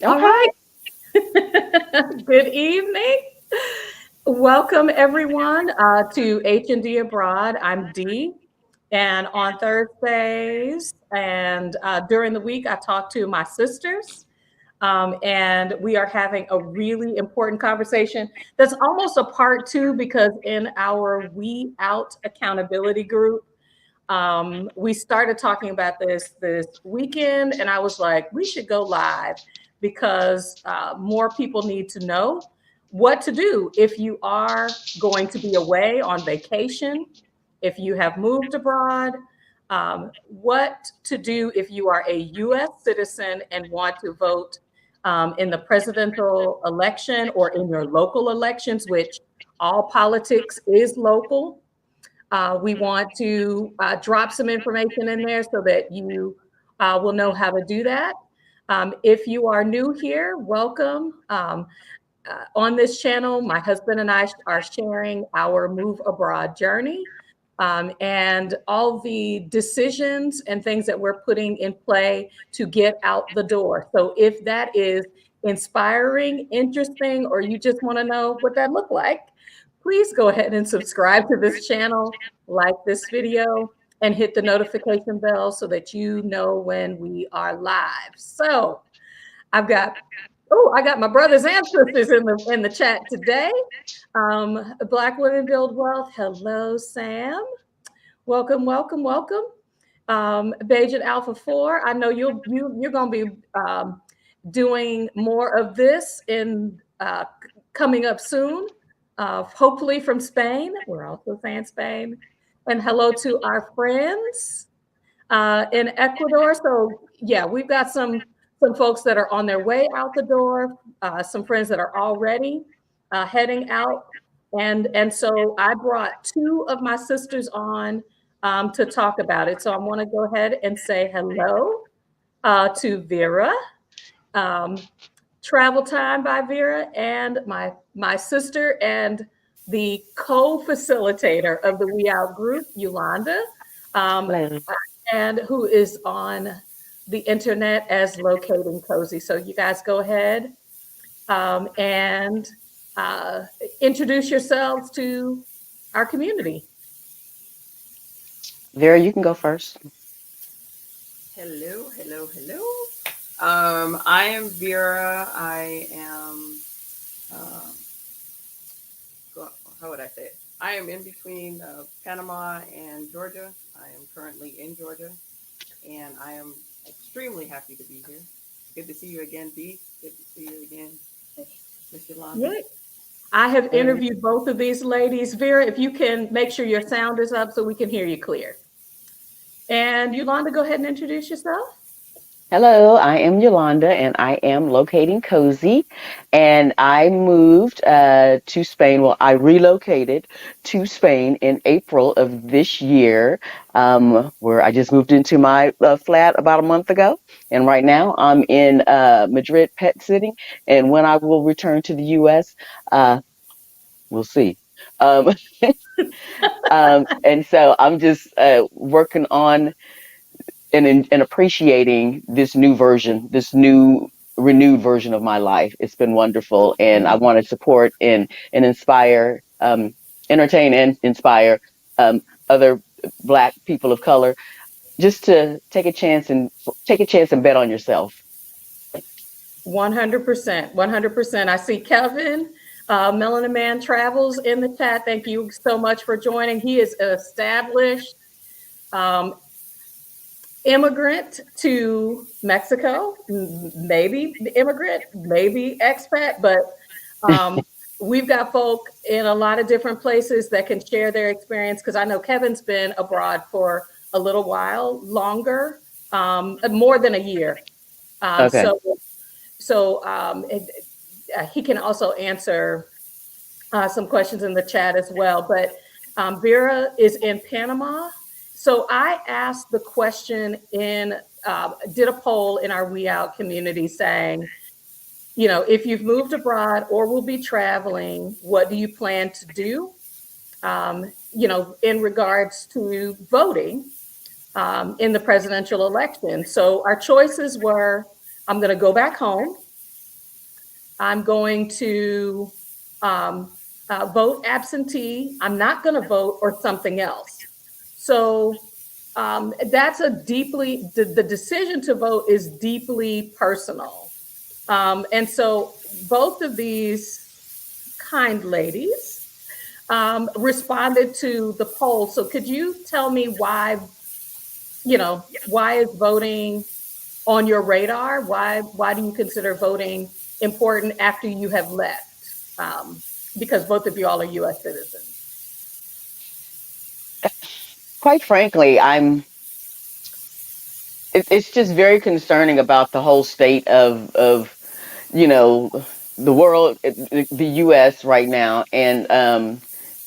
All Okay. right. Good evening. Welcome everyone to H&D Abroad. I'm Dee, and on Thursdays and during the week, I talk to my sisters, and we are having a really important conversation. That's almost a part two because in our We Out accountability group, we started talking about this weekend, and I was like, we should go live because more people need to know what to do if you are going to be away on vacation, if you have moved abroad, what to do if you are a U.S. citizen and want to vote in the presidential election or in your local elections, which all politics is local. We want to drop some information in there so that you will know how to do that. If you are new here, welcome. On this channel, my husband and I are sharing our move abroad journey and all the decisions and things that we're putting in play to get out the door. So if that is inspiring, interesting, or you just want to know what that looked like, please go ahead and subscribe to this channel, like this video, and hit the notification bell so that you know when we are live. So I've got, oh, I got my brothers and sisters in the chat today. Black Women Build Wealth. Hello, Sam. Welcome, welcome, welcome. Beijing Alpha 4. I know you're gonna be doing more of this in coming up soon, hopefully from Spain. We're also saying Spain. And hello to our friends in Ecuador. So yeah, we've got some folks that are on their way out the door, some friends that are already heading out, and so I brought two of my sisters on to talk about it. So I want to go ahead and say hello to Vera. Um, Travel Time by Vera, and my sister and the co-facilitator of the We Out group, Ulonda, um, Hello. and who is on the internet as Locating Cozy. So you guys go ahead and uh, introduce yourselves to our community. Vera, you can go first. Hello, hello, hello. I am Vera. I am, um, how would I say it? I am in between Panama and Georgia. I am currently in Georgia, and I am extremely happy to be here. Good to see you again, Dee. Good to see you again, Miss Yolanda. Yeah, I have And interviewed both of these ladies. Vera, if you can make sure your sound is up so we can hear you clear. And Yolanda, go ahead and introduce yourself. hello, I am Yolanda, and I am locating cozy. And I moved to Spain. Well, I relocated to Spain in April of this year, where I just moved into my flat about a month ago. And right now I'm in Madrid pet sitting. And when I will return to the U.S., we'll see. Um, and so I'm just working on and appreciating this new version, this new renewed version of my life. It's been wonderful, and I want to support and inspire, entertain and inspire other Black people of color just to take a chance and bet on yourself. 100%, 100%. I see Kevin, Melanin Man Travels in the chat. Thank you so much for joining. He is an established um, immigrant to Mexico, maybe immigrant, maybe expat, but um, we've got folk in a lot of different places that can share their experience because I know Kevin's been abroad for a little while, longer, more than a year. Um, Okay. so so he can also answer some questions in the chat as well. But Vera is in Panama. So I asked the question did a poll in our We Out community saying, you know, if you've moved abroad or will be traveling, what do you plan to do? You know, in regards to voting in the presidential election. So our choices were I'm going to go back home. I'm going to vote absentee. I'm not going to vote or something else. So that's a deeply, the decision to vote is deeply personal. And so both of these kind ladies responded to the poll. So could you tell me why, why is voting on your radar? Why do you consider voting important after you have left? Because both of you all are U.S. citizens. Quite frankly, it's just very concerning about the whole state of you know the world, the U.S. right now, and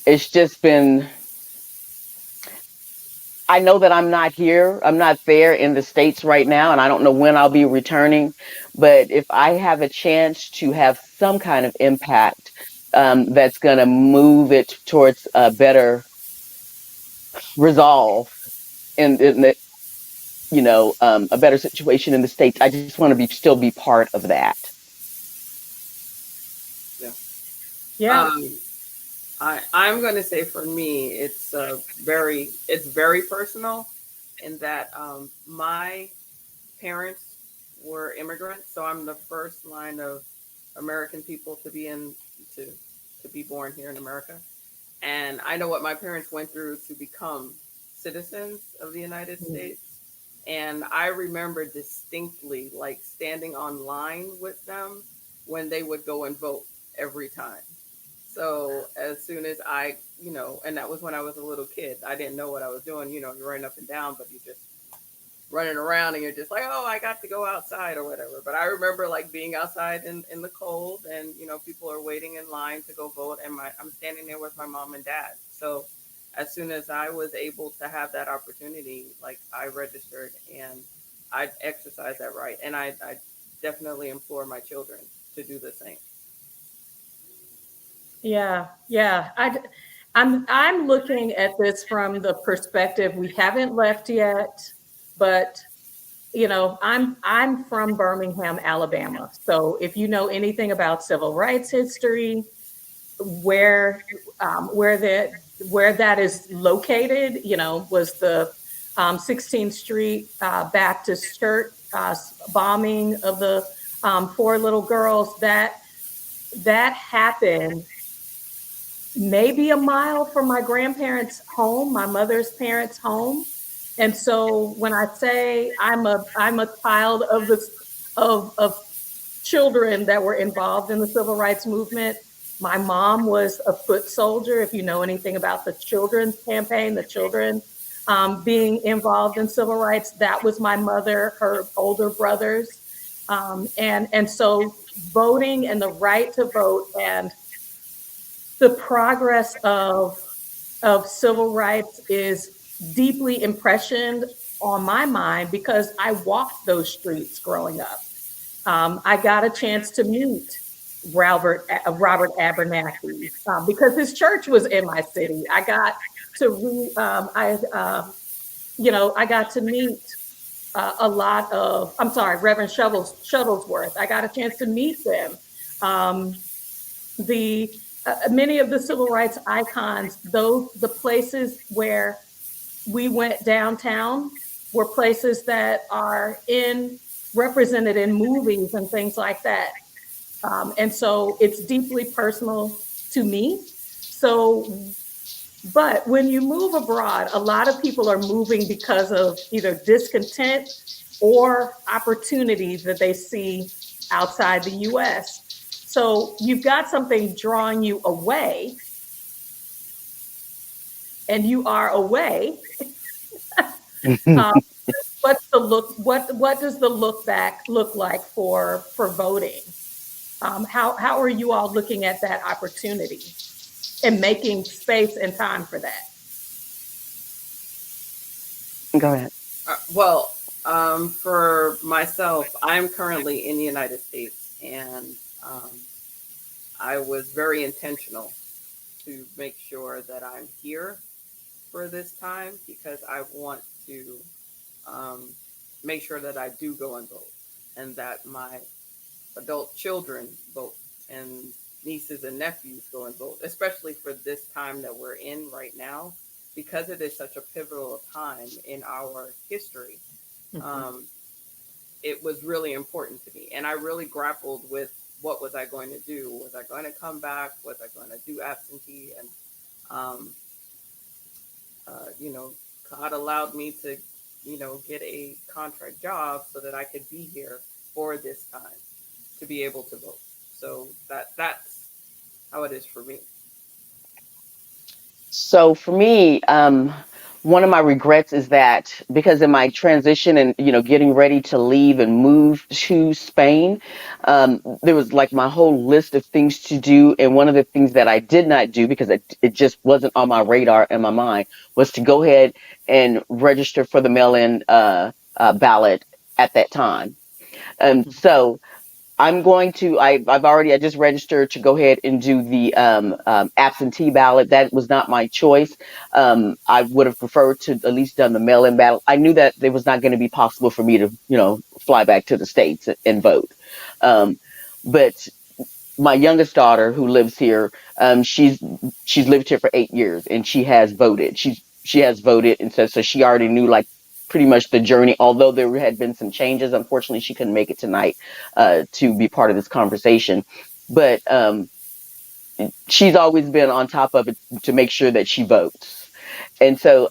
it's just been. I know that I'm not here. I'm not there in the States right now, and I don't know when I'll be returning. But if I have a chance to have some kind of impact that's going to move it towards a better resolve in the, a better situation in the States, I just want to be still be part of that. Yeah. Yeah. Um, I'm going to say for me, it's very personal in that my parents were immigrants, so I'm the first line of American people to to be born here in America, and I know what my parents went through to become citizens of the United States. And I remember distinctly like standing on line with them when they would go and vote every time. So as soon as and that was when I was a little kid. I didn't know what I was doing. You're running up and down, but you just running around and you're just like, oh, I got to go outside or whatever. But I remember like being outside in the cold and, people are waiting in line to go vote. And I'm standing there with my mom and dad. So as soon as I was able to have that opportunity, like I registered and I exercised that right. And I definitely implore my children to do the same. Yeah, yeah. I'm looking at this from the perspective we haven't left yet, but I'm from Birmingham, Alabama. So if you know anything about civil rights history, where where that where that is located, was the 16th Street Baptist Church bombing of the four little girls that happened maybe a mile from my grandparents' home, my mother's parents' home. And so when I say I'm a child of this of children that were involved in the civil rights movement, my mom was a foot soldier. If you know anything about the children's campaign, the children being involved in civil rights, that was my mother, her older brothers, and so voting and the right to vote and the progress of civil rights is deeply impressioned on my mind because I walked those streets growing up. I got a chance to meet Robert Abernathy because his church was in my city. I got to I got to meet a lot of. I'm sorry, Reverend Shuttlesworth. I got a chance to meet them. Um, the Many of the civil rights icons, those the places where we went downtown were places that are in represented in movies and things like that. And so it's deeply personal to me. So, but when you move abroad, a lot of people are moving because of either discontent or opportunity that they see outside the US. So you've got something drawing you away, and you are away. Uh, what's the look? What does the look back look like for voting? How are you all looking at that opportunity and making space and time for that? Go ahead. For myself, I'm currently in the United States, and um, I was very intentional to make sure that I'm here for this time because I want to um, make sure that I do go and vote and that my adult children vote. and nieces and nephews go and vote, especially for this time that we're in right now, because it is such a pivotal time in our history. Mhm. Um, it was really important to me, and I really grappled with what was I going to do. Was I going to come back? Was I going to do absentee? And um, you know, God allowed me to, get a contract job so that I could be here for this time to be able to vote. So that's how it is for me. So for me, one of my regrets is that because in my transition and getting ready to leave and move to Spain, there was like my whole list of things to do, and one of the things that I did not do because it just wasn't on my radar and my mind was to go ahead and register for the mail-in ballot at that time. So I just registered to go ahead and do the absentee ballot. That was not my choice. I would have preferred to at least done the mail-in ballot. I knew that it was not going to be possible for me to, fly back to the States and vote. Um, but my youngest daughter who lives here, she's lived here for 8 years and she has voted. She has voted, and so she already knew like pretty much the journey. Although there had been some changes, unfortunately she couldn't make it tonight to be part of this conversation. But she's always been on top of it to make sure that she votes. And so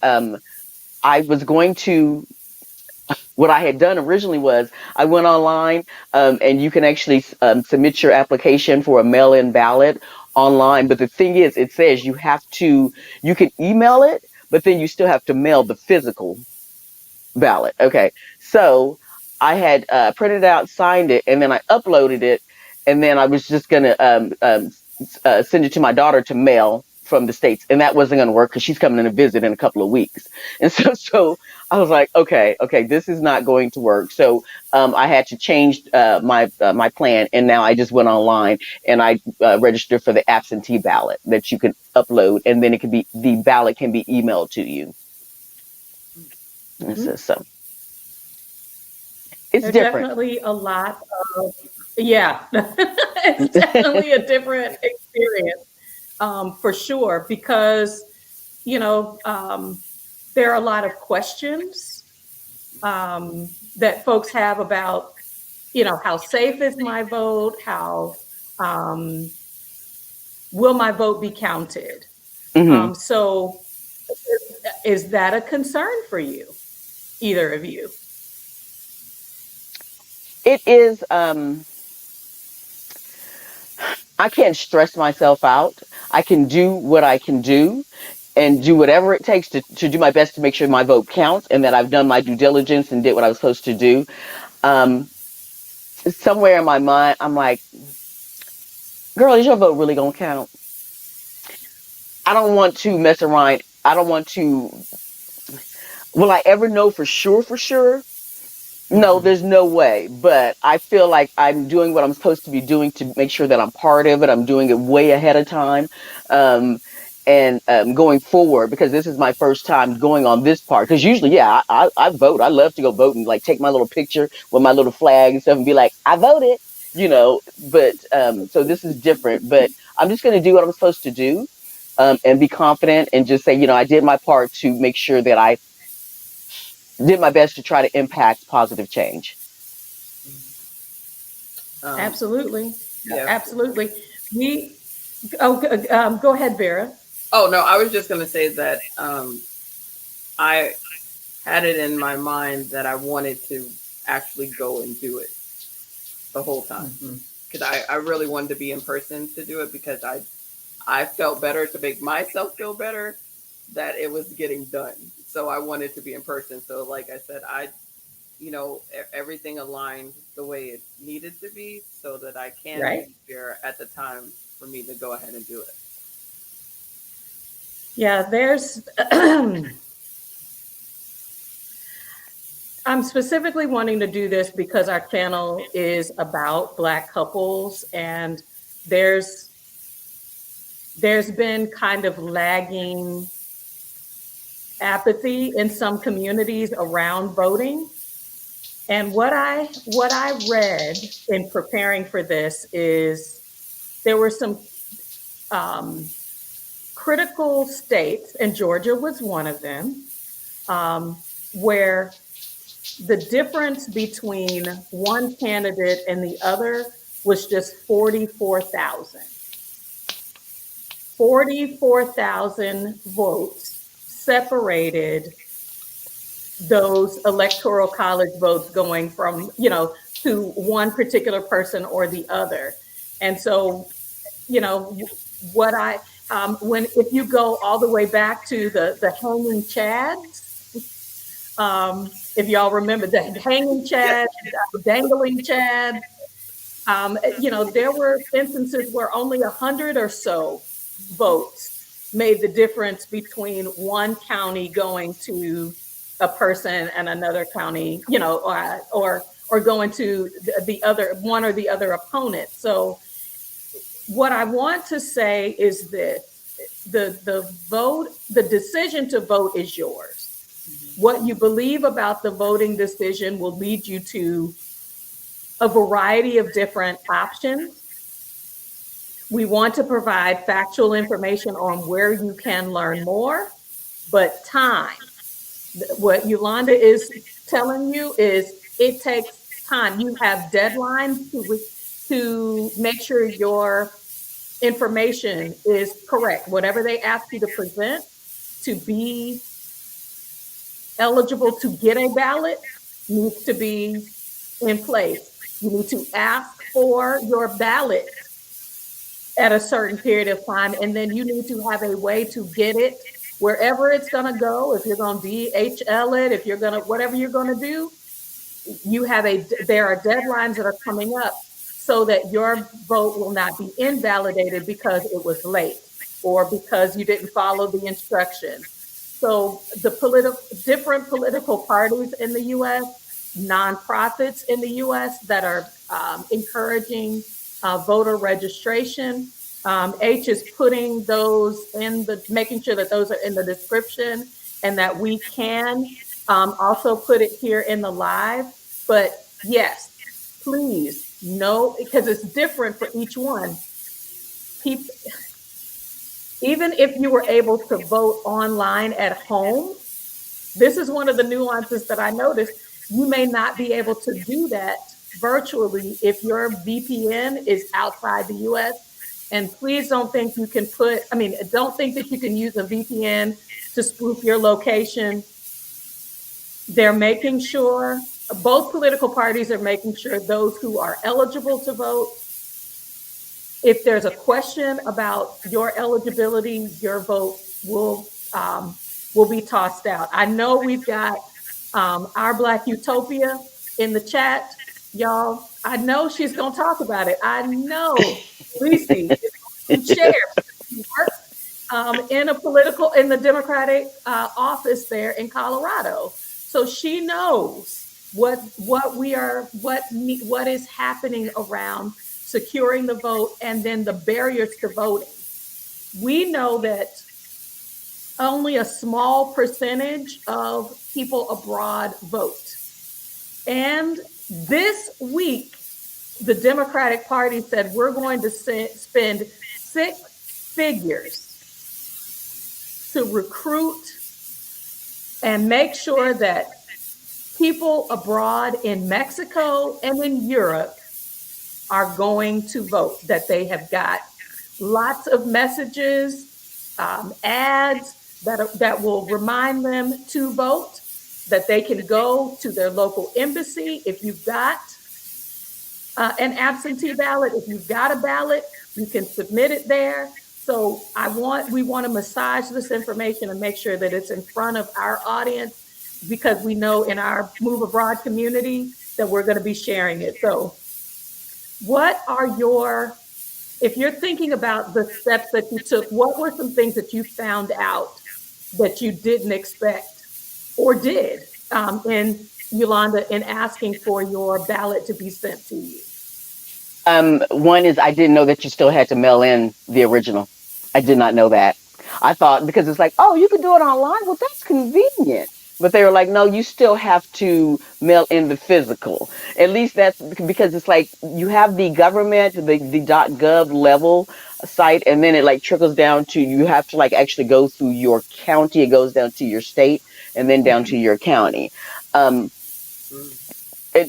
I was going to what I had done originally was I went online, and you can actually submit your application for a mail-in ballot online. But the thing is, it says you can email it, but then you still have to mail the physical ballot. Okay. So I had printed out, signed it, and then I uploaded it. And then I was just going to send it to my daughter to mail from the States. And that wasn't going to work because she's coming in to visit in a couple of weeks. And so I was like, okay, this is not going to work. So I had to change my plan. And now I just went online and I registered for the absentee ballot that you can upload. And then the ballot can be emailed to you. And Mhm. so it's There are different. definitely a lot of, yeah, it's definitely a different experience, for sure, because, you know, there are a lot of questions that folks have about, how safe is my vote? How um, will my vote be counted? Hmm. So, is that a concern for you, either of you? It is. I can't stress myself out. I can do what I can do and do whatever it takes to do my best to make sure my vote counts and that I've done my due diligence and did what I was supposed to do. Um, Somewhere in my mind, I'm like, girl, is your vote really going to count? I don't want to mess around. I don't want to. Will I ever know for sure? For sure? No, Mm-hmm. there's no way. But I feel like I'm doing what I'm supposed to be doing to make sure that I'm part of it. I'm doing it way ahead of time. Um, and going forward, because this is my first time going on this part. Because usually, yeah, I vote. I love to go vote and like take my little picture with my little flag and stuff and be like, I voted, But so this is different. But I'm just going to do what I'm supposed to do, and be confident and just say, I did my part to make sure that I did my best to try to impact positive change. Um, Absolutely. yeah. Absolutely. We, go ahead, Vera. Oh no, I was just gonna say that I had it in my mind that I wanted to actually go and do it the whole time Mhm. because I really wanted to be in person to do it because I felt better to make myself feel better that it was getting done. So I wanted to be in person. So like I said, everything aligned the way it needed to be so that I can Right? be here at the time for me to go ahead and do it. Yeah, I'm specifically wanting to do this because our channel is about Black couples, and there's there's been kind of lagging apathy in some communities around voting. And what I read in preparing for this is there were some um, critical states, and Georgia was one of them, where the difference between one candidate and the other was just 44,000. 44,000 votes separated those electoral college votes going from, to one particular person or the other. And so, what I, when, if you go all the way back to the hanging chads, if y'all remember the hanging Yes. chad, dangling chad, there were instances where only 100 or so votes made the difference between one county going to a person and another county, or going to the other one or the other opponent. So what I want to say is this: the decision to vote is yours. Mhm. What you believe about the voting decision will lead you to a variety of different options. We want to provide factual information on where you can learn more, but time. What Yolanda is telling you is it takes time. You have deadlines to make sure your information is correct. Whatever they ask you to present to be eligible to get a ballot needs to be in place. You need to ask for your ballot at a certain period of time, and then you need to have a way to get it wherever it's going to go. If you're going to DHL it, if you're going to, whatever you're going to do, there are deadlines that are coming up so that your vote will not be invalidated because it was late or because you didn't follow the instructions. So the different political parties in the U.S., nonprofits in the U.S. that are encouraging voter registration. H is putting those in making sure that those are in the description and that we can also put it here in the live. But yes, please know, because it's different for each one. People, even if you were able to vote online at home, this is one of the nuances that I noticed. You may not be able to do that virtually if your VPN is outside the US. And please don't think you can don't think that you can use a VPN to spoof your location. They're making sure, both political parties are making sure those who are eligible to vote, if there's a question about your eligibility, your vote will be tossed out. I know we've got our Black Utopia in the chat, y'all. I know she's gonna talk about it. I know Lucy is going to share. She works in the Democratic office there in Colorado, so she knows what is happening around securing the vote and then the barriers to voting. We know that only a small percentage of people abroad vote. And this week, the Democratic Party said we're going to spend six figures to recruit and make sure that people abroad in Mexico and in Europe are going to vote, that they have got lots of messages, ads that will remind them to vote, that they can go to their local embassy. If you've got an absentee ballot, if you've got a ballot, you can submit it there. So we want to massage this information and make sure that it's in front of our audience, because we know in our Move Abroad community that we're going to be sharing it. So if you're thinking about the steps that you took, what were some things that you found out that you didn't expect or did, in Yolanda, in asking for your ballot to be sent to you? One is I didn't know that you still had to mail in the original. I did not know that. I thought because it's like, oh, you can do it online. Well, that's convenient. But they were like, no, you still have to mail in the physical. At least that's because it's like you have the government, the .gov level site, and then it like trickles down to you have to like actually go through your county. It goes down to your state and then down to your county. Um, Mm.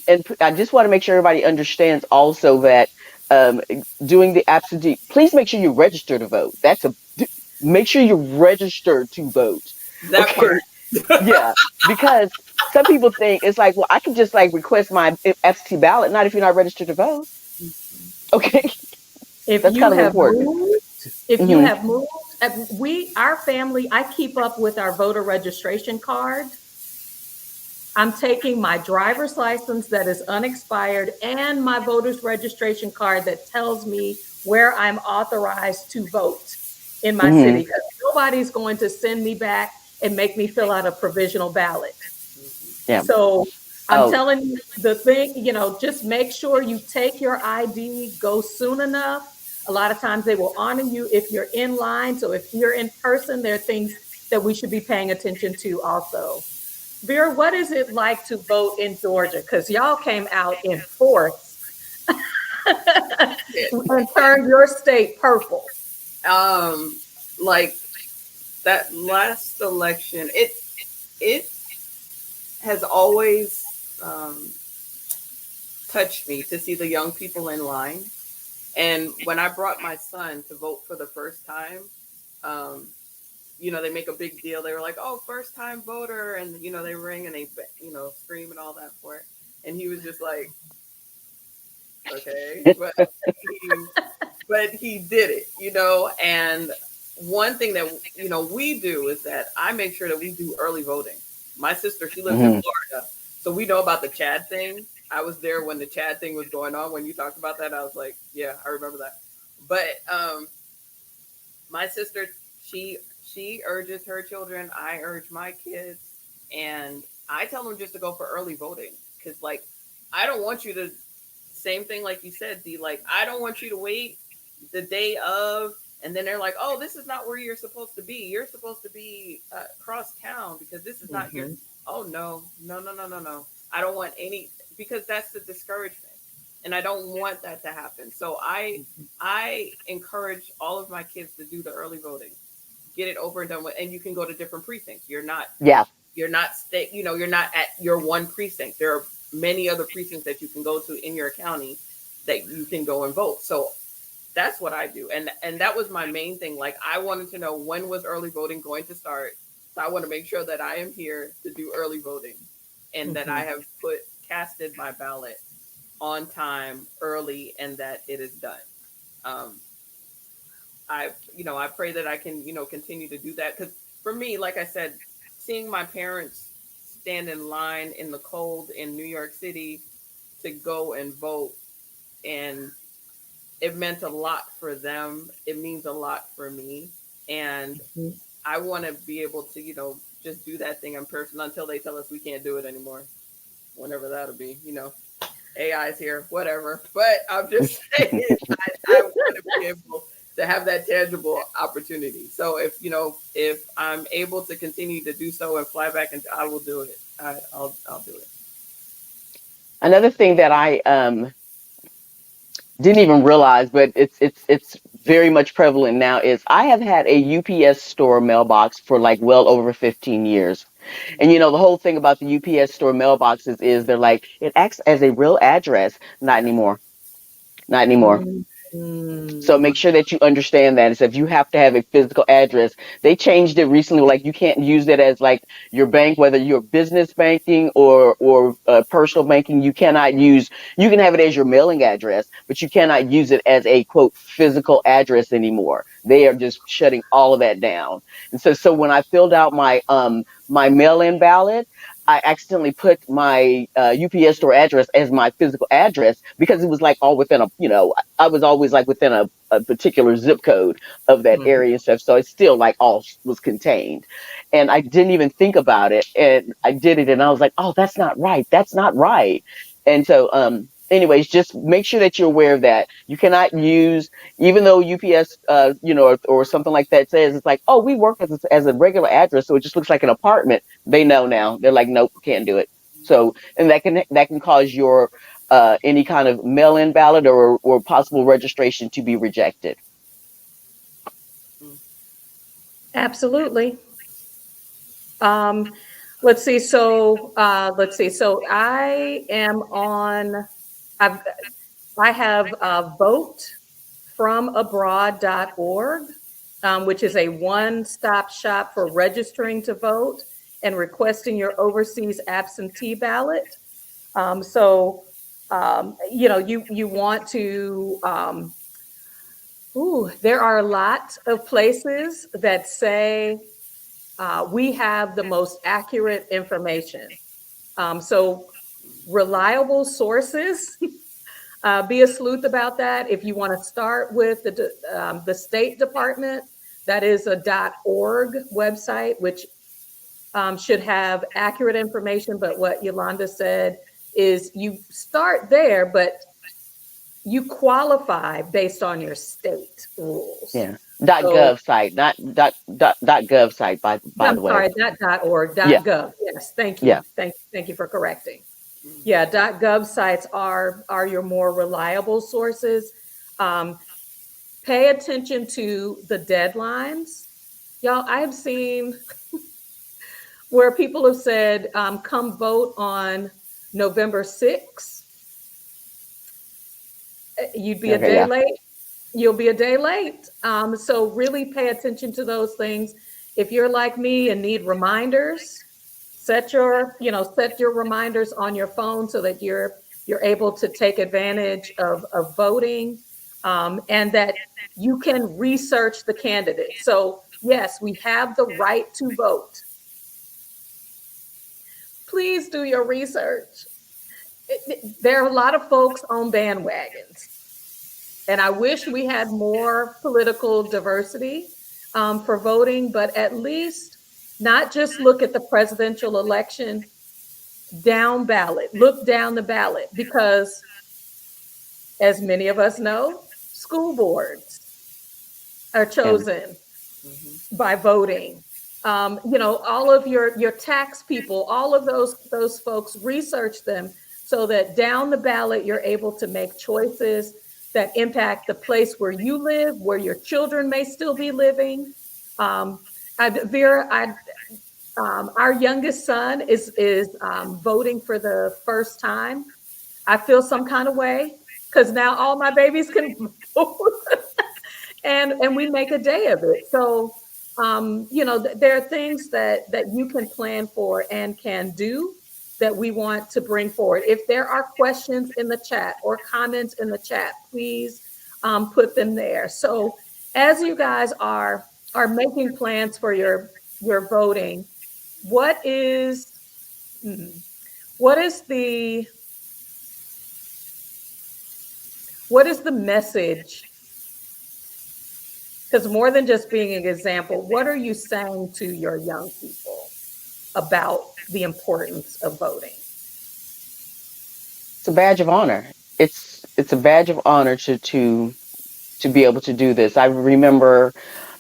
and I just want to make sure everybody understands also that um, doing the absentee, please make sure you register to vote. Make sure you register to vote. That part. Okay. Yeah, because some people think it's like, well, I can just like request my absentee ballot, not if you're not registered to vote. Okay, If that's you kind of have important. moved, if you Hmm. have moved, our family, I keep up with our voter registration card. I'm taking my driver's license that is unexpired and my voter's registration card that tells me where I'm authorized to vote in my Hmm. city, because nobody's going to send me back and make me fill out a provisional ballot. Mhm. Yeah. So I'm Oh. telling you the thing, just make sure you take your ID, go soon enough. A lot of times they will honor you if you're in line. So if you're in person, there are things that we should be paying attention to also. Vera, what is it like to vote in Georgia? Because y'all came out in force Yeah. and turned your state purple. Um, like that last election, it has always touched me to see the young people in line. And when I brought my son to vote for the first time, um, they make a big deal. They were like, "Oh, first time voter," and they ring and they scream and all that for it. And he was just like, "Okay," he, but he did it, And one thing that we do is that I make sure that we do early voting. My sister, she lives in Hmm. Florida, so we know about the Chad thing. I was there when the Chad thing was going on. When you talked about that, I was like, "Yeah, I remember that." But my sister, she urges her children. I urge my kids, and I tell them just to go for early voting because, like, I don't want you to. Same thing, like you said, D. Like, I don't want you to wait the day of, and then they're like, "Oh, this is not where you're supposed to be. You're supposed to be across town because this is not your." Mm-hmm. Oh no, no, no, no, no, no! I don't want any because that's the discouragement, and I don't want that to happen. So I encourage all of my kids to do the early voting, get it over and done with, and you can go to different precincts. Yeah. You're not you're not at your one precinct. There are many other precincts that you can go to in your county that you can go and vote. So that's what I do, and that was my main thing. Like, I wanted to know when was early voting going to start. So I want to make sure that I am here to do early voting, and that I Mm-hmm. have casted my ballot on time, early, and that it is done. Um, I pray that I can continue to do that because for me, like I said, seeing my parents stand in line in the cold in New York City to go and vote, and it meant a lot for them. It means a lot for me, and I want to be able to just do that thing in person until they tell us we can't do it anymore. Whenever that'll be, AI is here, whatever. But I'm just saying, I want to be able to have that tangible opportunity. So if I'm able to continue to do so and fly back, and I will do it. I'll do it. Another thing that I didn't even realize, but it's very much prevalent now is I have had a UPS store mailbox for like well over 15 years. And the whole thing about the UPS store mailboxes is they're like it acts as a real address. Not anymore. Not anymore. So Mm-hmm. make sure that you understand that. It's if you have to have a physical address. They changed it recently. Like you can't use it as like your bank, whether you're business banking or personal banking. You cannot use. You can have it as your mailing address, but you cannot use it as a quote physical address anymore. They are just shutting all of that down. And so when I filled out my mail-in ballot, I accidentally put my UPS store address as my physical address because it was like all within I was always like within a particular zip code of that Mm-hmm. area and stuff. So it's still like all was contained. And I didn't even think about it. And I did it and I was like, oh, that's not right. That's not right. And so anyways, just make sure that you're aware of that. You cannot use, even though UPS, or something like that says it's like, oh, we work as a regular address, so it just looks like an apartment. They know now. They're like, nope, can't do it. So, and that can cause your any kind of mail-in ballot or possible registration to be rejected. Mm. Absolutely. Um, let's see. So I am on. I've, I have votefromabroad.org, which is a one-stop shop for registering to vote and requesting your overseas absentee ballot. You want to. There are a lot of places that say we have the most accurate information. So reliable sources. Be a sleuth about that. If you want to start with the State Department, that is a .org website, which should have accurate information. But what Yolanda said is you start there, but you qualify based on your state rules. Yeah. So .gov site, not .gov site. By I'm the way. sorry, not .org, Yeah. .gov. Yes, thank you, Yeah. thank you for correcting. Mm. Yeah, .gov sites are your more reliable sources. Um, Pay attention to the deadlines. Y'all, I have seen where people have said, come vote on November 6th. You'd be a Okay. day Yeah. late. You'll be a day late. So really pay attention to those things. If you're like me and need reminders, set your reminders on your phone so that you're able to take advantage of voting, and that you can research the candidate. So yes, we have the right to vote. Please do your research. There are a lot of folks on bandwagons, and I wish we had more political diversity for voting, but at least not just look at the presidential election, down ballot, look down the ballot, because as many of us know, school boards are And chosen Mm-hmm. by voting. All of your tax people, all of those folks, research them so that down the ballot you're able to make choices that impact the place where you live, where your children may still be living. Vera, our youngest son is voting for the first time. I feel some kind of way because now all my babies can vote, and we make a day of it. So, there are things that you can plan for and can do that we want to bring forward. If there are questions in the chat or comments in the chat, please put them there. So, as you guys are making plans for your voting, what is hmm, what is the what is the message? Because more than just being an example, what are you saying to your young people about the importance of voting? it's a badge of honor. It's a badge of honor to be able to do this. I remember,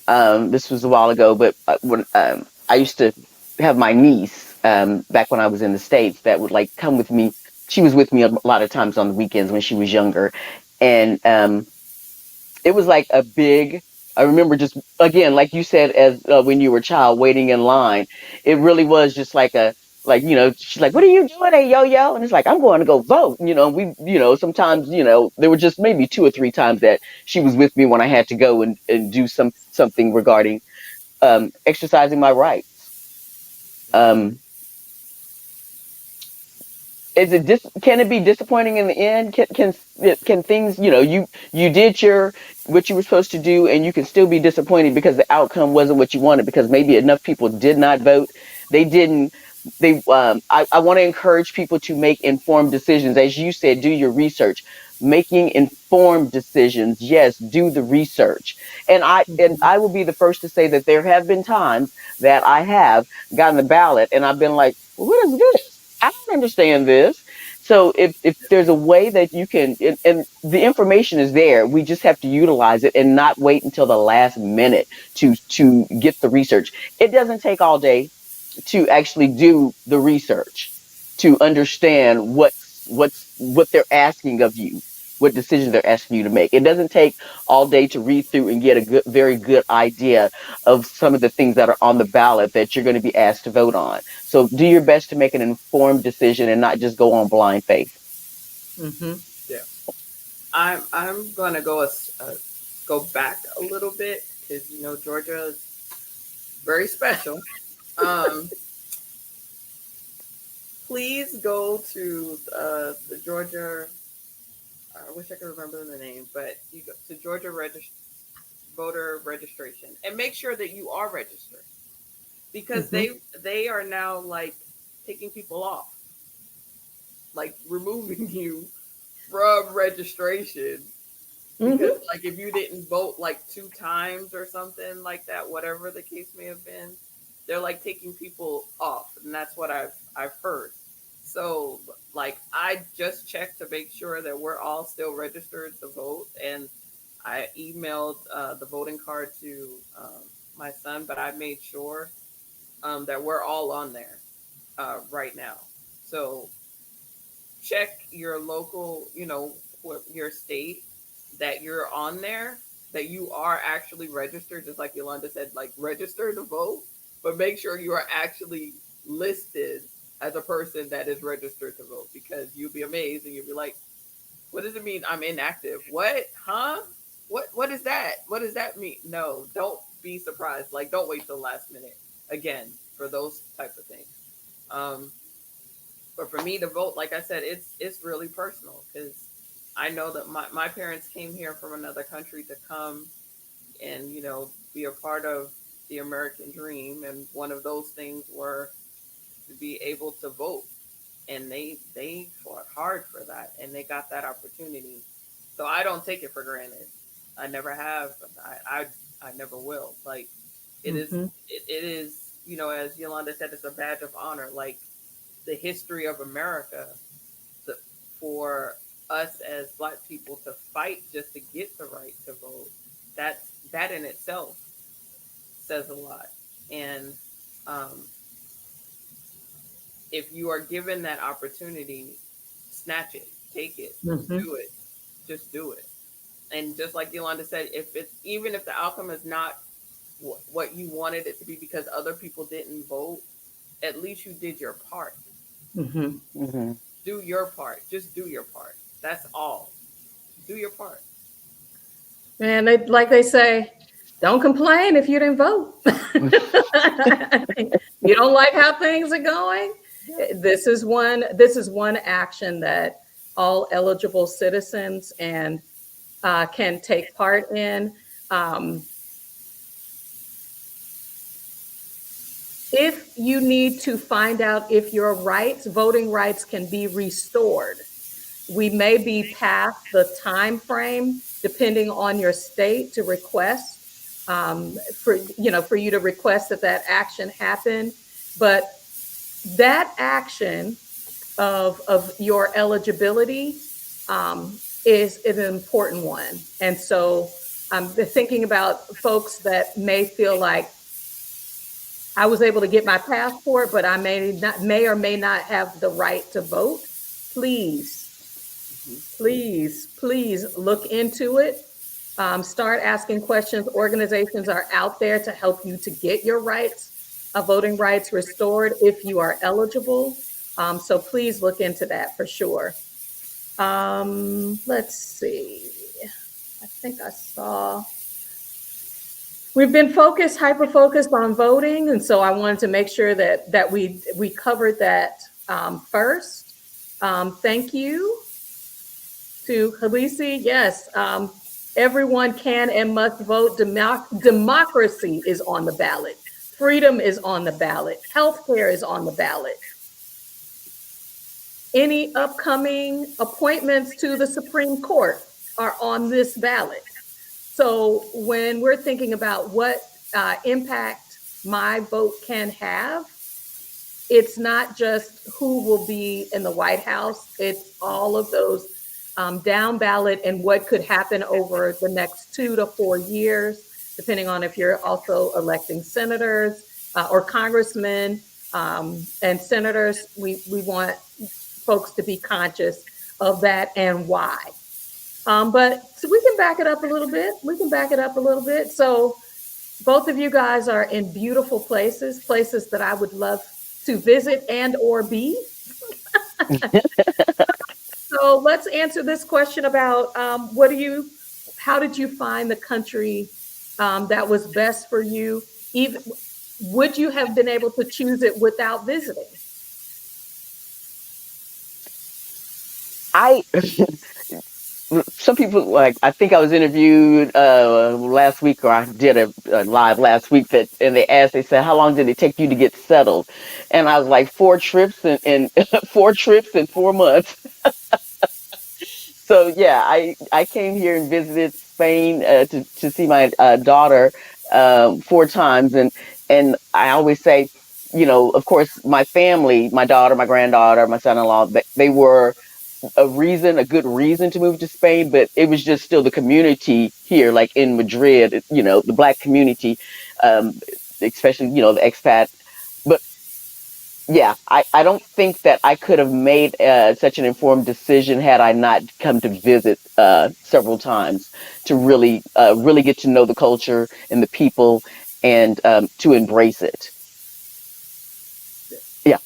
this was a while ago, but when I used to have my niece, back when I was in the States, that would like come with me. She was with me a lot of times on the weekends when she was younger, and it was like a big. I remember just again, like you said, as when you were a child waiting in line, it really was just like a like she's like, "What are you doing, hey yo yo?" And it's like, "I'm going to go vote." Sometimes there were just maybe two or three times that she was with me when I had to go and do something regarding exercising my rights. Mm-hmm. Um, can it be disappointing in the end? Can things, you did your what you were supposed to do, and you can still be disappointed because the outcome wasn't what you wanted, because maybe enough people did not vote. They didn't they I want to encourage people to make informed decisions. As you said, do your research. Making informed decisions, yes, do the research. And I will be the first to say that there have been times that I have gotten the ballot and I've been like, well, what is this? I don't understand this. So if there's a way that you can, and the information is there, we just have to utilize it and not wait until the last minute to get the research. It doesn't take all day to actually do the research to understand what they're asking of you, what decisions they're asking you to make. It doesn't take all day to read through and get a very good idea of some of the things that are on the ballot that you're going to be asked to vote on. So do your best to make an informed decision and not just go on blind faith. Mm-hmm. Yeah. I'm gonna go back a little bit because Georgia is very special. Um, please go to the Georgia. I wish I could remember the name, but you go to Georgia voter registration and make sure that you are registered because Mm-hmm. they are now like taking people off, like removing you from registration because Mm-hmm. like if you didn't vote like 2 times or something like that, whatever the case may have been, they're like taking people off, and that's what I've heard. So like I just checked to make sure that we're all still registered to vote, and I emailed the voting card to my son, but I made sure that we're all on there right now. So check your local, your state that you're on there, that you are actually registered, just like Yolanda said, like register to vote, but make sure you are actually listed as a person that is registered to vote because you'll be amazed and you'll be like, what does it mean I'm inactive? What? Huh? What is that? What does that mean? No, don't be surprised. Like don't wait till the last minute again for those type of things. Um, but for me to vote, like I said, it's really personal because I know that my parents came here from another country to come and be a part of the American dream, and one of those things were to be able to vote, and they fought hard for that, and they got that opportunity. So I don't take it for granted. I never have. I never will. Like it is. Mm-hmm. It is. As Yolanda said, it's a badge of honor. Like the history of America, the, for us as Black people to fight just to get the right to vote. That in itself says a lot. And um, if you are given that opportunity, snatch it, take it, Mm-hmm. do it, just do it. And just like Yolanda said, if it's even if the outcome is not what you wanted it to be because other people didn't vote, at least you did your part. Mm-hmm. Hmm. Do your part. Just do your part. That's all. Do your part. And they, like they say, don't complain if you didn't vote. You don't like how things are going. Yeah. This is one action that all eligible citizens and can take part in. Um, if you need to find out if your rights, voting rights, can be restored, we may be past the time frame depending on your state to request for you to request that action happen. But that action of your eligibility is an important one. And so I'm thinking about folks that may feel like I was able to get my passport, but I may or may not have the right to vote. Please, Mm-hmm. please look into it. Start asking questions. Organizations are out there to help you to get your rights, voting rights restored if you are eligible. So please look into that for sure. Let's see. I think I saw. We've been hyper focused on voting, and so I wanted to make sure that we covered that first. Thank you to Halisi. Yes, everyone can and must vote. Democracy is on the ballot. Freedom is on the ballot. Healthcare is on the ballot. Any upcoming appointments to the Supreme Court are on this ballot. So when we're thinking about what impact my vote can have, it's not just who will be in the White House, it's all of those down ballot and what could happen over the next 2 to 4 years, depending on if you're also electing senators or congressmen and senators. We want folks to be conscious of that and why. But so we can back it up a little bit. We can back it up a little bit. So both of you guys are in beautiful places, places that I would love to visit and or be. So let's answer this question about how did you find the country that was best for you? Even would you have been able to choose it without visiting? I some people like I think I was interviewed last week or I did a live last week that and they said how long did it take you to get settled, and I was like 4 trips and 4 trips in 4 months. So yeah, I came here and visited Spain to see my daughter 4 times, and I always say, of course, my family, my daughter, my granddaughter, my son-in-law, they were a good reason to move to Spain, but it was just still the community here, like in Madrid, the black community, um, especially the expat. But yeah, I don't think that I could have made such an informed decision had I not come to visit several times to really get to know the culture and the people and to embrace it. Yeah,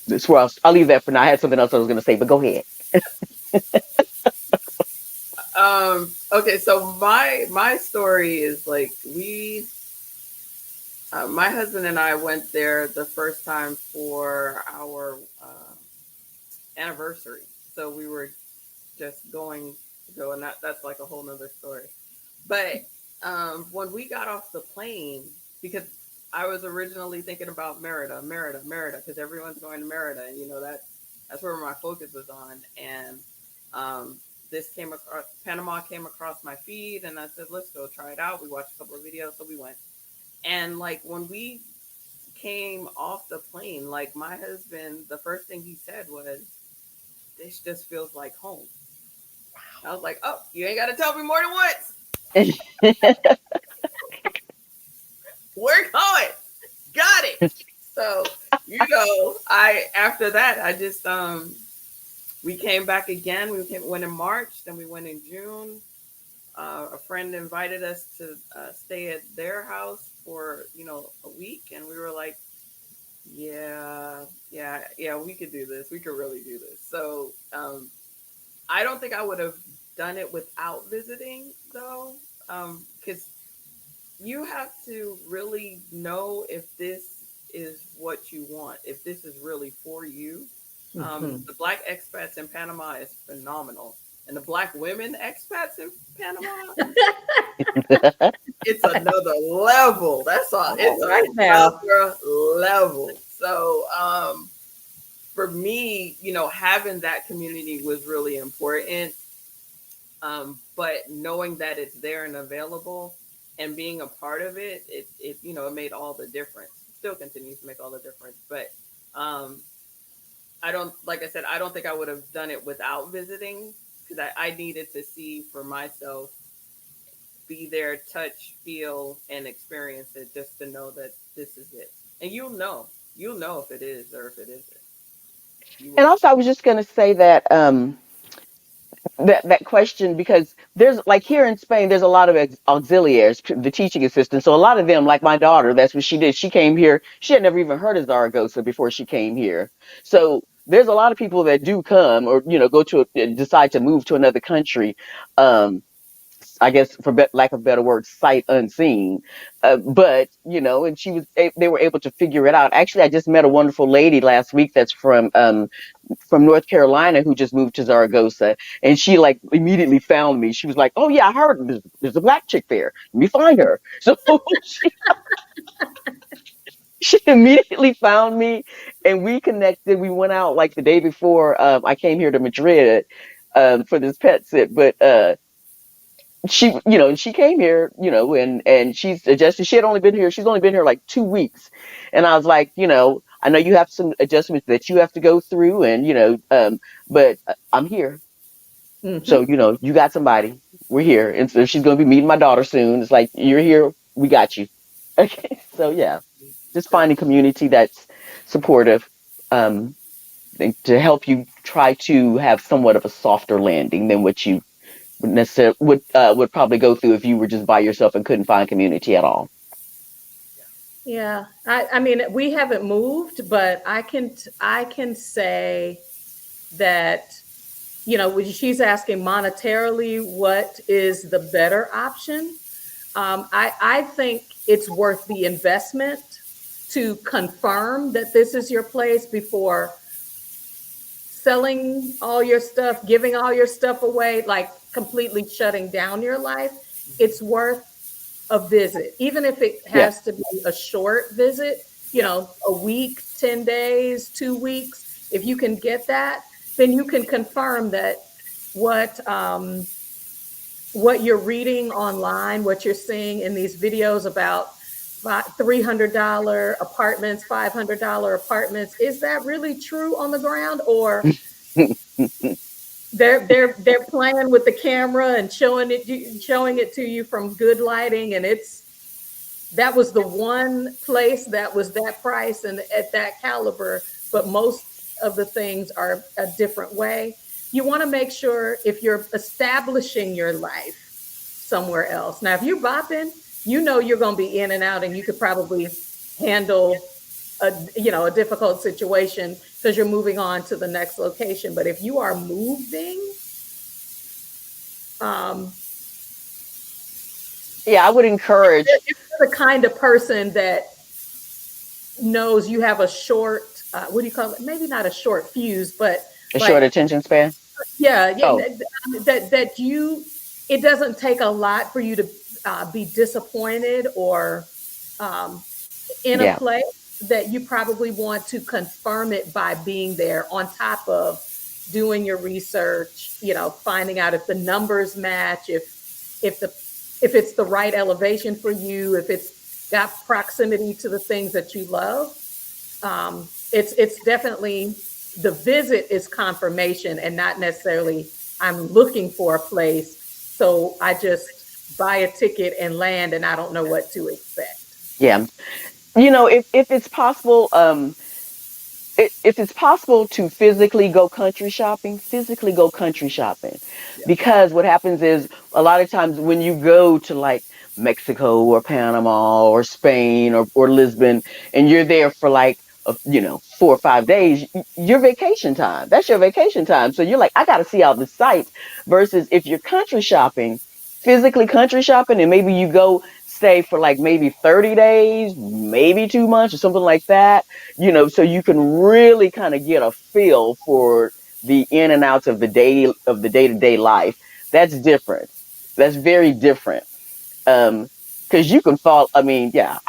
that's where I'll leave that for now. I had something else I was going to say, but go ahead. Okay, so my story is like my husband and I went there the first time for our anniversary. So we were just going to go, and that's like a whole nother story. But when we got off the plane, because I was originally thinking about Merida, because everyone's going to Merida, and that's where my focus was on. And this came across Panama came across my feed, and I said, let's go try it out. We watched a couple of videos, so we went. And like when we came off the plane, like my husband, the first thing he said was, "This just feels like home." I was like, "Oh, you ain't got to tell me more than once. We're going. Got it." So, I after that, I just we came back again. Went in March, then we went in June. A friend invited us to stay at their house for a week, and we were like, yeah, yeah, yeah, we could do this. We could really do this. So I don't think I would have done it without visiting, though, because you have to really know if this is what you want, if this is really for you. Mm-hmm. The black expats in Panama is phenomenal, and the black women expats in Panama, it's another level. That's all. It's All right now. another level. So, for me, having that community was really important. But knowing that it's there and available and being a part of it made all the difference. Still continues to make all the difference. But um, I don't, like I said, I don't think I would have done it without visiting because I needed to see for myself, be there, touch, feel, and experience it just to know that this is it. And you'll know if it is or if it isn't. You And will. also, I was just going to say that that question because there's like here in Spain, there's a lot of auxiliaries, the teaching assistants. So a lot of them, like my daughter, that's what she did. She came here. She had never even heard of Zaragoza before she came here. So there's a lot of people that do come or go to decide to move to another country. Um, I guess for lack of a better word, sight unseen. But and they were able to figure it out. Actually, I just met a wonderful lady last week that's from North Carolina who just moved to Zaragoza, and she like immediately found me. She was like, "Oh yeah, I heard there's a black chick there. Let me find her." So she immediately found me, and we connected. We went out like the day before I came here to Madrid for this pet sit, but she came here, and she's adjusted. She's only been here like 2 weeks, and I was like, I know you have some adjustments that you have to go through, and but I'm here. So, Hmm. you got somebody. We're here. And so she's going to be meeting my daughter soon. It's like, you're here. We got you. Okay. So, yeah, just finding Definitely. community that's supportive, um, to help you try to have somewhat of a softer landing than what you would probably go through if you were just by yourself and couldn't find community at all. Yeah. Yeah, I mean, we haven't moved, but I can say that, when she's asking monetarily what is the better option. I think it's worth the investment to confirm that this is your place before selling all your stuff, giving all your stuff away, like completely shutting down your life. Hmm. It's worth a visit, even if it Yeah. has to be a short visit, Yeah. a week, 10 days, 2 weeks. If you can get that, then you can confirm that what what you're reading online, what you're seeing in these videos about $300 apartments, $500 apartments, is that really true on the ground, or they're playing with the camera and showing it to you from good lighting, and that was the one place that was that price and at that caliber, but most of the things are a different way. You want to make sure if you're establishing your life somewhere else. Now, if you're bopping, you're going to be in and out, and you could probably handle a difficult situation because you're moving on to the next location. But if you are moving, um, Yeah, I would encourage if you're the kind of person that knows you have a short, what do you call it? Maybe not a short fuse, but a short like, attention span. yeah, Oh, that it doesn't take a lot for you to be disappointed or um, in a yeah. place, that you probably want to confirm it by being there on top of doing your research, finding out if the numbers match, if the if it's the right elevation for you, if it's got proximity to the things that you love. It's definitely, the visit is confirmation and not necessarily I'm looking for a place, so I just buy a ticket and land and I don't know what to expect. Yeah. If it's possible, if it's possible to physically go country shopping, physically go country shopping. Yeah. Because what happens is a lot of times when you go to like Mexico or Panama or Spain or Lisbon, and you're there for like, 4 or 5 days, your vacation time. That's your vacation time. So you're like, I got to see all the sights. Versus if you're country shopping, physically country shopping, and maybe you go stay for like maybe 30 days, maybe 2 months or something like that, so you can really kind of get a feel for the in and outs of the day-to-day life. That's different. That's very different. Because you can fall. I mean, yeah,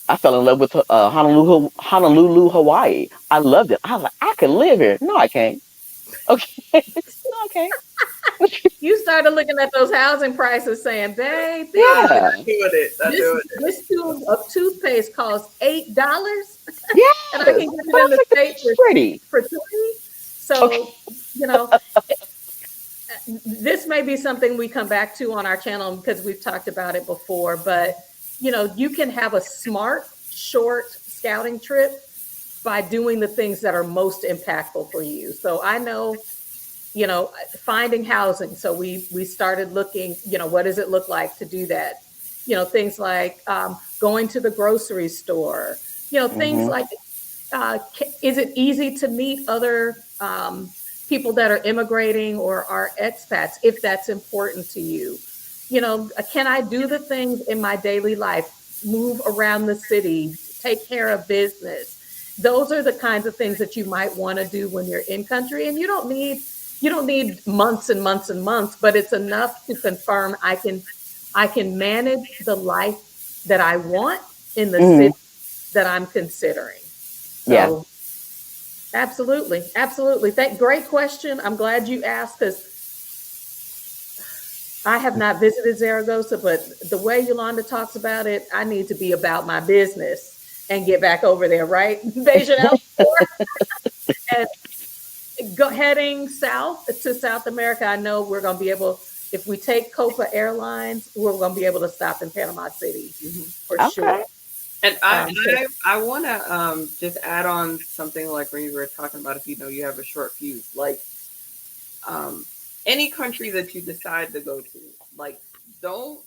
I fell in love with Honolulu, Hawaii. I loved it. I was like, I can live here. No, I can't. Okay, no, I can't. You started looking at those housing prices saying, baby, Yeah, Not doing it. Not this doing it. this tube of toothpaste costs $8 and I yes. can get But it I in was the like, the state beach is pretty. for 20. Okay. So, you know, this may be something we come back to on our channel because we've talked about it before, but you can have a smart, short scouting trip by doing the things that are most impactful for you. So I know, finding housing. So we started looking, what does it look like to do that? Things like going to the grocery store, things Hmm. like, is it easy to meet other people that are immigrating or are expats, if that's important to you? Can I do the things in my daily life, move around the city, take care of business? Those are the kinds of things that you might want to do when you're in country, and you don't need months and months and months, but it's enough to confirm I can manage the life that I want in the Hmm. city that I'm considering. Yeah. So absolutely, absolutely. Great question. I'm glad you asked, because I have not visited Zaragoza, but the way Yolanda talks about it, I need to be about my business and get back over there, right? They should have more. And heading south to South America, I know we're going to be able, if we take Copa Airlines, we're going to be able to stop in Panama City Mhm. for Okay. sure. And I So I, I want to just add on something like when you were talking about if you have a short fuse, like um, any country that you decide to go to, like don't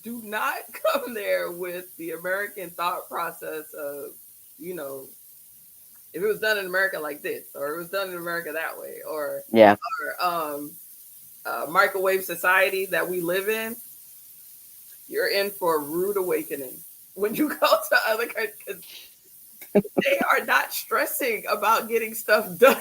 do not come there with the American thought process of you know if it was done in America like this or it was done in America that way Yeah. microwave society that we live in, you're in for a rude awakening when you go to other countries because they are not stressing about getting stuff done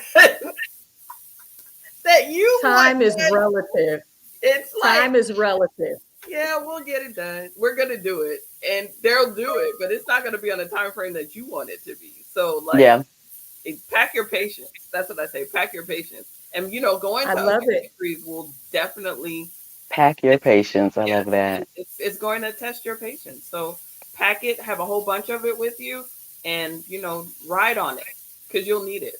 that you want time is done. relative. It's like, Time is relative. yeah, we'll get it done. We're gonna do it, and they'll do it, but it's not gonna be on the time frame that you want it to be. So, like, Yeah. pack your patience. That's what I say. Pack your patience, and going I to other love it. countries will definitely, Pack your patience. I yeah, love that. it's going to test your patience. So, pack it. Have a whole bunch of it with you, and ride on it because you'll need it.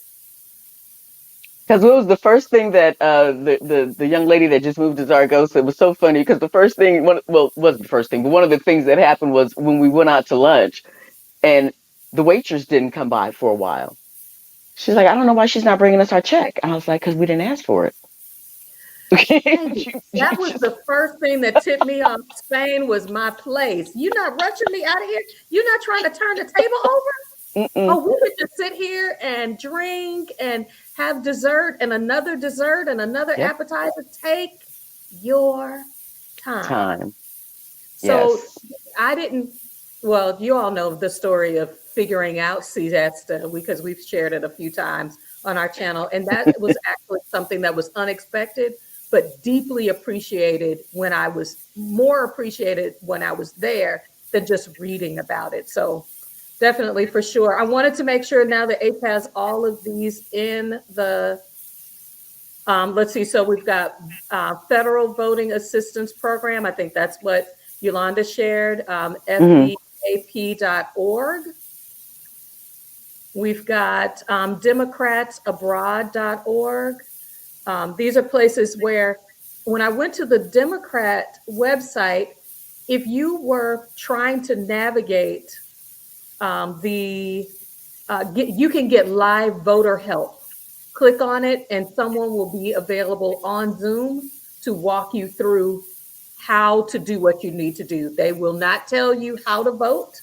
Because it was the first thing that the young lady that just moved to Zaragoza. It was so funny because the first thing, well, wasn't the first thing, but one of the things that happened was when we went out to lunch and the waitress didn't come by for a while. She's like, I don't know why she's not bringing us our check. And I was like, because we didn't ask for it. Baby, that was Just, the first thing that tipped me off. Spain was my place. You're not rushing me out of here. You're not trying to turn the table over. mm-mm. Oh, we could just sit here and drink and have dessert and another Yep. appetizer. Take your time. Time. So Yes. I didn't, well, you all know the story of figuring out siesta because we've shared it a few times on our channel. And that was actually something that was unexpected, but deeply appreciated more appreciated when I was there than just reading about it. So definitely for sure. I wanted to make sure now that APE has all of these in the let's see. So we've got federal voting assistance program. I think that's what Yolanda shared. Hmm. FEAP.org. We've got democratsabroad.org. These are places where, when I went to the Democrat website, if you were trying to navigate you can get live voter help. Click on it, and someone will be available on Zoom to walk you through how to do what you need to do. They will not tell you how to vote.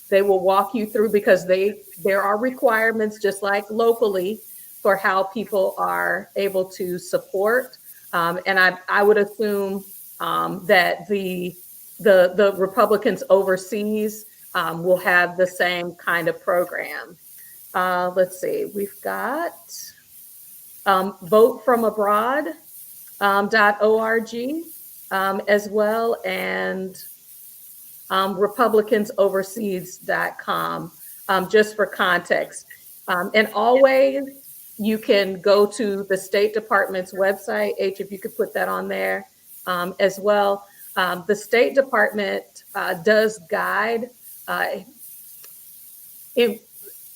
They will walk you through because there are requirements, just like locally, for how people are able to support. And I would assume that the Republicans overseas will have the same kind of program. Let's see, we've got votefromabroad.org as well, and republicansoverseas.com, just for context. And always you can go to the State Department's website. H, if you could put that on there as well. The State Department does guide uh, in,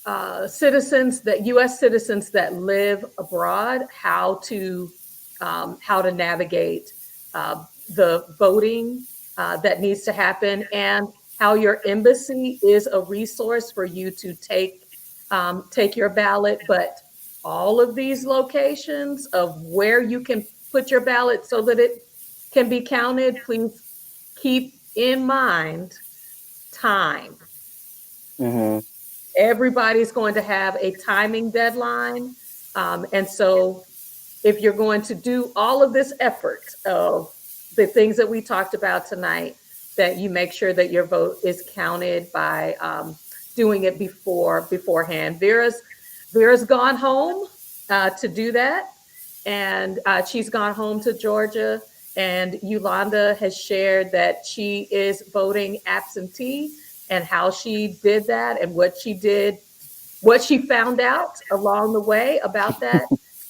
U.S. citizens that live abroad how to navigate the voting that needs to happen, and how your embassy is a resource for you to take your ballot. But all of these locations of where you can put your ballot so that it can be counted, please keep in mind time. Hmm. Everybody's going to have a timing deadline. And so if you're going to do all of this effort of the things that we talked about tonight, that you make sure that your vote is counted by doing it beforehand. Vera's gone home to do that, and she's gone home to Georgia. And Ulonda has shared that she is voting absentee, and how she did that, and what she found out along the way about that.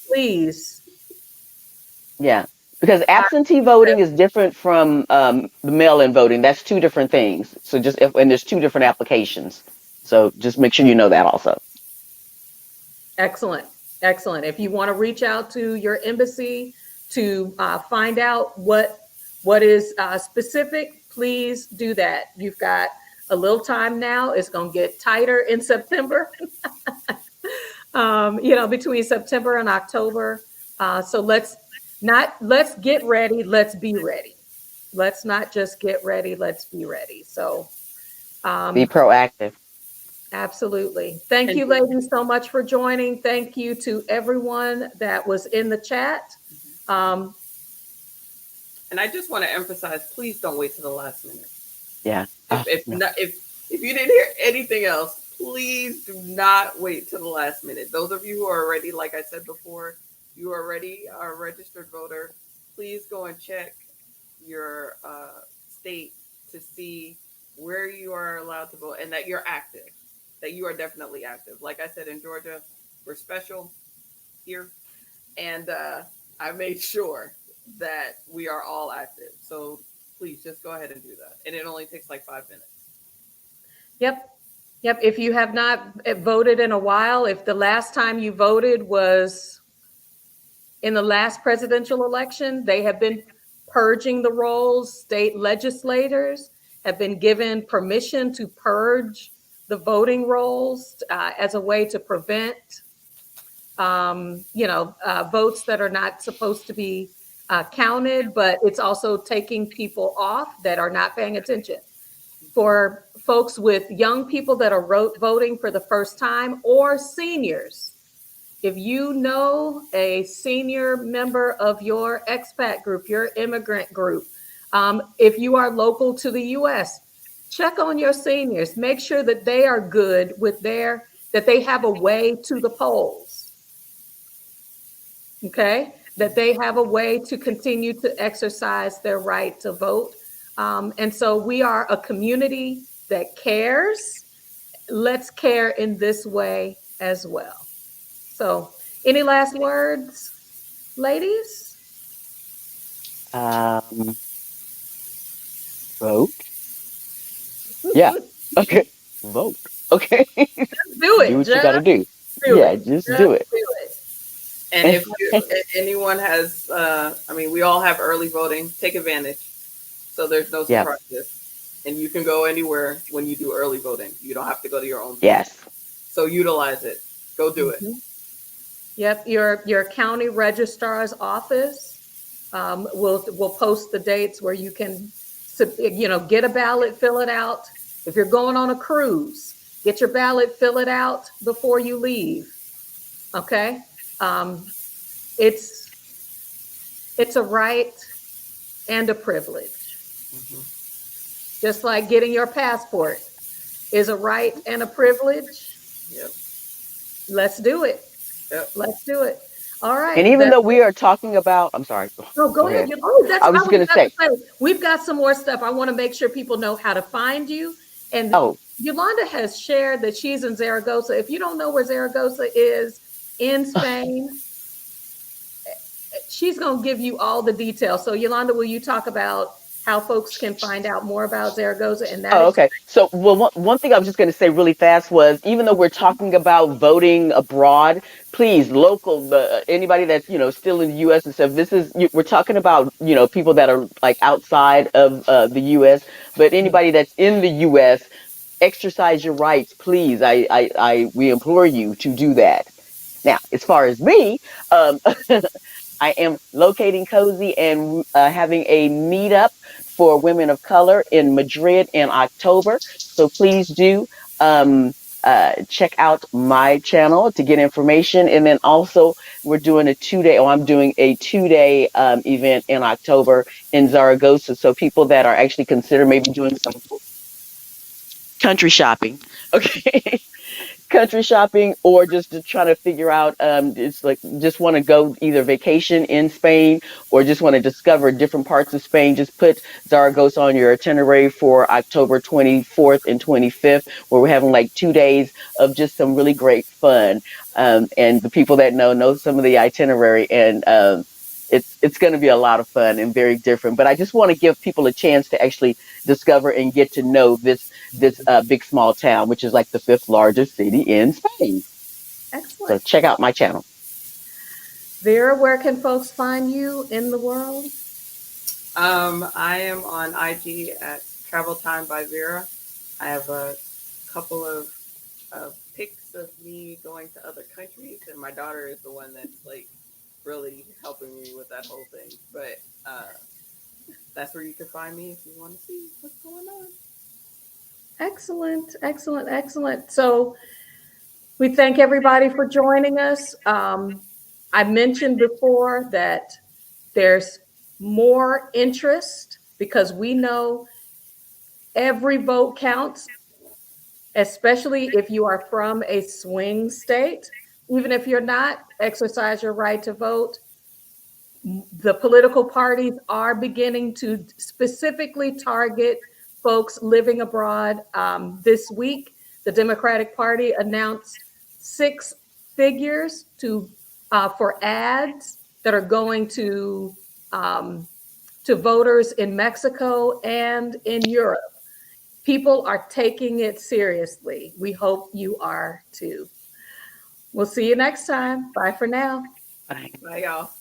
Please, Yeah. Because I, absentee voting is different from the mail-in voting. That's two different things. So and there's two different applications. So just make sure you know that also. Excellent. Excellent. If you want to reach out to your embassy to find out what is specific, please do that. You've got a little time now. It's going to get tighter in September. Between September and October. So let's get ready. Let's be ready. Let's not just get ready. Let's be ready. So Be um, proactive. absolutely. Thank And you, ladies, so much for joining. Thank you to everyone that was in the chat. Um, and I just want to emphasize, please don't wait to the last minute. Yeah. If No. not, if you didn't hear anything else, please do not wait to the last minute. Those of you who are already, like I said before, you already are a registered voter. Please go and check your state to see where you are allowed to vote and that you're active. That you are definitely active. Like I said, in Georgia, we're special here, and I made sure that we are all active. So please just go ahead and do that, and it only takes like 5 minutes. yep. Yep. If you have not voted in a while, if the last time you voted was in the last presidential election, they have been purging the rolls. State legislators have been given permission to purge the voting rolls as a way to prevent, votes that are not supposed to be counted, but it's also taking people off that are not paying attention. For folks with young people that are voting for the first time or seniors, if you know a senior member of your expat group, your immigrant group, if you are local to the US, check on your seniors. Make sure that they are good with that they have a way to the polls. Okay? That they have a way to continue to exercise their right to vote. And so we are a community that cares. Let's care in this way as well. So, any last words, ladies? Um, vote. Yeah. Okay. Vote. Okay. Do Do it. what you Just got to do. do Yeah. it. Just Just do it. do it. And if anyone has, I mean, we all have early voting. Take advantage, so there's no Yeah. surprises, and you can go anywhere when you do early voting. You don't have to go to your own booth. Yes. So utilize it. Go do it. Mhm. Yep. Your county registrar's office will post the dates where you can, get a ballot, fill it out. If you're going on a cruise, get your ballot, fill it out before you leave. Okay. Um, it's it's a right and a privilege, Mm-hmm. just like getting your passport is a right and a privilege. Yep. Let's do it. Yep. Let's do it. All And right. even though we are talking about, I'm sorry. Oh, go Go ahead. ahead. Oh, that's I I was was going to about to say. say. We've got some more stuff. I want to make sure people know how to find you. And Oh, Yolanda has shared that she's in Zaragoza. If you don't know where Zaragoza is in Spain, she's going to give you all the details. So, Yolanda, will you talk about how folks can find out more about Zaragoza and that Oh, okay. experience? So, well, one thing I was just going to say really fast was, even though we're talking about voting abroad, please, local, anybody that's still in the U.S. and stuff. We're talking about people that are like outside of the U.S. But anybody that's in the U.S., exercise your rights, please. We implore you to do that. Now, as far as me, um, I am locating cozy and having a meetup for women of color in Madrid in October. So please do check out my channel to get information. And then also, I'm doing a 2 day event in October in Zaragoza. So people that are actually consider maybe doing some country shopping. Okay. Country shopping, or just to try to figure out it's like just want to go either vacation in Spain or just want to discover different parts of Spain. Just put Zaragoza on your itinerary for October 24th and 25th, where we're having like 2 days of just some really great fun. And the people that know some of the itinerary, and it's going to be a lot of fun and very different. But I just want to give people a chance to actually discover and get to know this big small town, which is like the fifth largest city in Spain. So Excellent. check out my channel. Vera, where can folks find you in the world? I am on IG at Travel Time by Vera. I have a couple of pics of me going to other countries, and my daughter is the one that's like really helping me with that whole thing. But that's where you can find me if you want to see what's going on. Excellent, excellent, excellent. So we thank everybody for joining us. I mentioned before that there's more interest because we know every vote counts, especially if you are from a swing state. Even if you're not, exercise your right to vote. The political parties are beginning to specifically target folks living abroad. This week, the Democratic Party announced six figures for ads that are going um, to voters in Mexico and in Europe. People are taking it seriously. We hope you are too. We'll see you next time. Bye for now. Bye. Bye, y'all.